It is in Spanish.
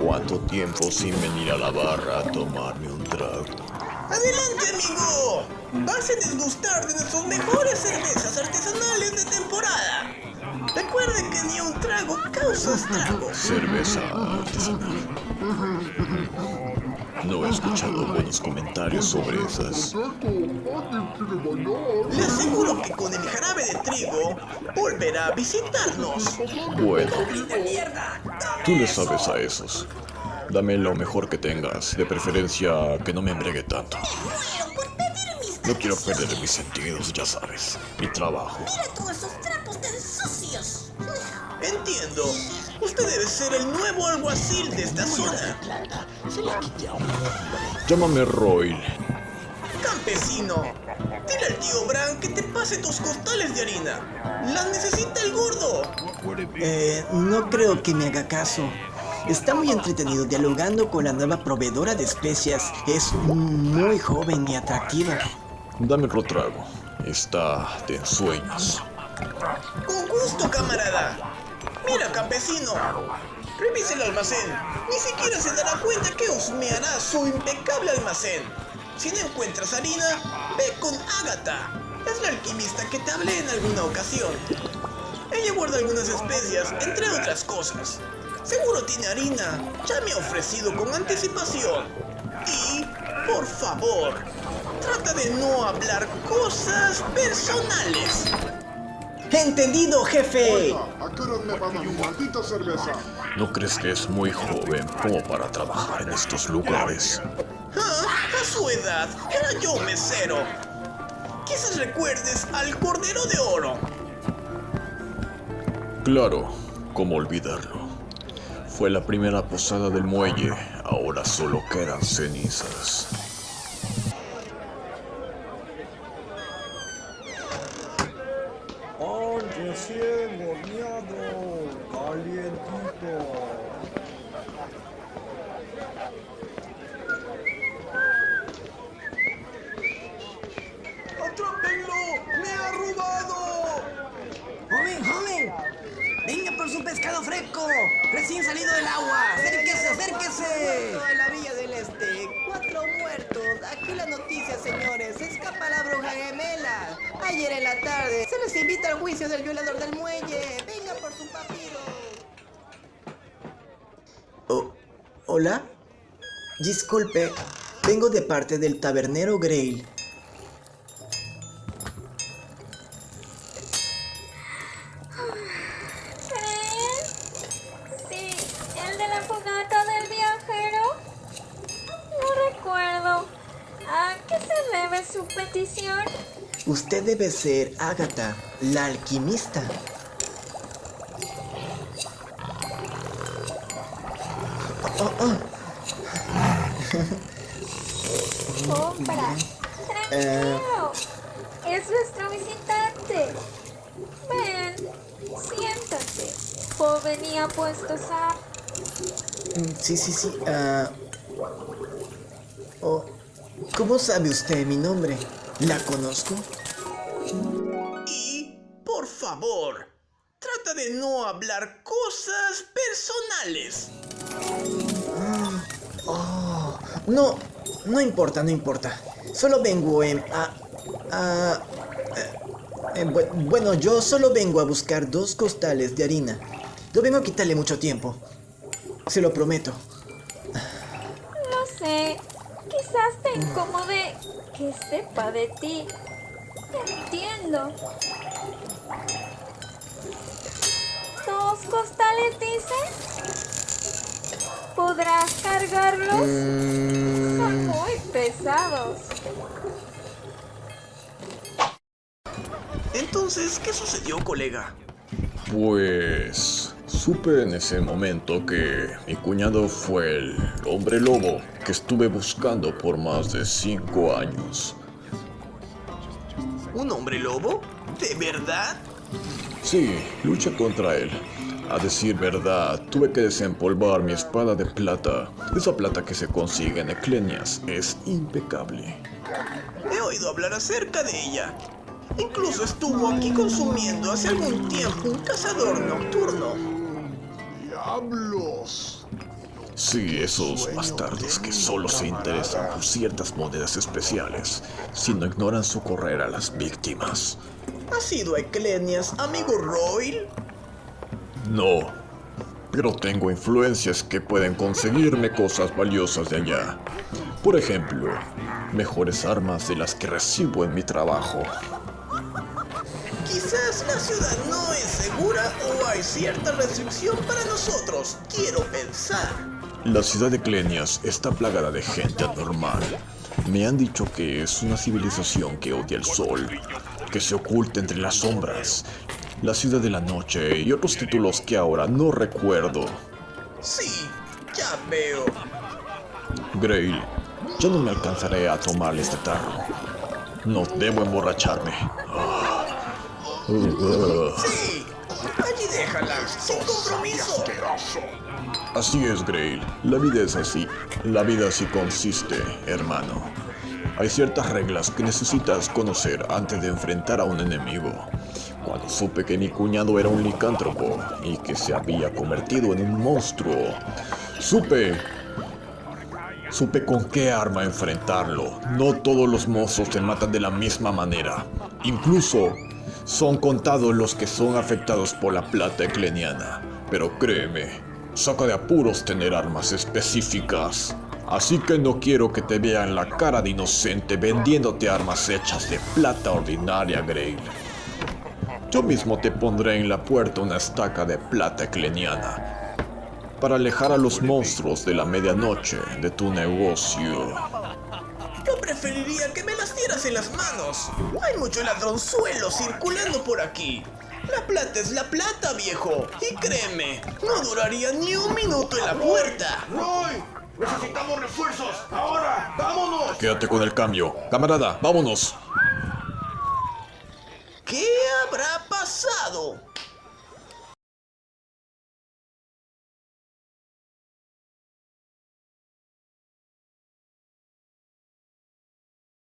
¿Cuánto tiempo sin venir a la barra a tomarme un trago? ¡Adelante, amigo! Vas a disgustar de nuestras mejores cervezas artesanales de temporada. Recuerde que ni un trago causa estragos. Cerveza artesanal. No he escuchado buenos comentarios sobre esas. Le aseguro que con el jarabe de trigo volverá a visitarnos. Bueno, ¡De mierda! tú le sabes a esos. Dame lo mejor que tengas, de preferencia que no me embriague tanto. No quiero perder mis sentidos, ya sabes. Mi trabajo. Mira todos esos trapos tan sucios. Entiendo. Usted debe ser el nuevo alguacil de esta zona. Llámame Roy. Campesino, dile al tío Bran que te pase tus costales de harina. Las necesita el gordo. No creo que me haga caso. Está muy entretenido dialogando con la nueva proveedora de especias. Es muy joven y atractiva. Dame otro trago. Está de ensueños. Con gusto, camarada. Mira, campesino. Revise el almacén. Ni siquiera se dará cuenta que husmeará su impecable almacén. Si no encuentras harina, ve con Ágata. Es la alquimista que te hablé en alguna ocasión. Ella guarda algunas especias, entre otras cosas. Seguro tiene harina. Ya me ha ofrecido con anticipación. Y, por favor, trata de no hablar cosas personales. ¡Entendido, jefe! ¿A qué hora me van a mi maldita cerveza? ¿No crees que es muy joven como para trabajar en estos lugares? A su edad, era yo mesero. Quizás recuerdes al Cordero de Oro. Claro, ¿cómo olvidarlo? Fue la primera posada del muelle, ahora solo quedan cenizas. Pan recién horneado, calientito. ¡Atrápenlo! ¡Me ha robado! ¡Joven! ¡Venga por su pescado fresco! ¡Recién salido del agua! ¡Acérquese! En la Villa del Este, 4 muertos. Aquí la noticia, señores. Se escapa la bruja gemela. Ayer en la tarde se les invita al juicio del violador del muelle. Venga por su papiro. ¿Hola? Disculpe, vengo de parte del tabernero Grail. Sí, el de la fogata del viajero. No recuerdo. ¿A qué se debe su petición? Usted debe ser Ágata, la alquimista. Compra. Tranquilo. Es nuestro visitante. Ven, siéntate. Joven y apuesto a... Sí. ¿Cómo sabe usted mi nombre? ¿La conozco? Y, por favor, trata de no hablar cosas personales. No importa. Solo vengo bueno, yo solo vengo a buscar 2 costales de harina. No vengo a quitarle mucho tiempo. Se lo prometo. No sé. Quizás te incomode que sepa de ti. Entiendo. 2 costales, dices. ¿Podrás cargarlos? Son muy pesados. Entonces, ¿qué sucedió, colega? Pues supe en ese momento que mi cuñado fue el hombre lobo que estuve buscando por más de 5 años. ¿Un hombre lobo? ¿De verdad? Sí, luché contra él. A decir verdad, tuve que desempolvar mi espada de plata. Esa plata que se consigue en Eclenias es impecable. oído hablar acerca de ella. Incluso estuvo aquí consumiendo hace algún tiempo un cazador nocturno. ¡Diablos! Sí, esos bastardos que solo se interesan por ciertas monedas especiales, sino ignoran socorrer a las víctimas. ¿Has ido a Eclenias, amigo Royal? No, pero tengo influencias que pueden conseguirme cosas valiosas de allá. Por ejemplo, mejores armas de las que recibo en mi trabajo. Quizás la ciudad no es segura o hay cierta restricción para nosotros. Quiero pensar. La ciudad de Clenias está plagada de gente anormal. Me han dicho que es una civilización que odia el sol, que se oculta entre las sombras, la ciudad de la noche y otros títulos que ahora no recuerdo. Sí, ya veo. Grail, ya no me alcanzaré a tomar este tarro. No debo emborracharme. Sí, allí déjala, sin compromiso. Así es, Grail. La vida es así. La vida así consiste, hermano. Hay ciertas reglas que necesitas conocer antes de enfrentar a un enemigo. Cuando supe que mi cuñado era un licántropo y que se había convertido en un monstruo, supe con qué arma enfrentarlo. No todos los monstruos te matan de la misma manera. Incluso son contados los que son afectados por la plata ecleniana. Pero créeme, saca de apuros tener armas específicas. Así que no quiero que te vean la cara de inocente vendiéndote armas hechas de plata ordinaria, Grail. Yo mismo te pondré en la puerta una estaca de plata ecleniana para alejar a los monstruos de la medianoche de tu negocio. Yo preferiría que me las dieras en las manos. Hay mucho ladronzuelo circulando por aquí. La plata es la plata, viejo. Y créeme, no duraría ni un minuto en la puerta. ¡Roy! ¡Necesitamos refuerzos! ¡Ahora! ¡Vámonos! Quédate con el cambio. Camarada, vámonos. ¿Qué habrá pasado?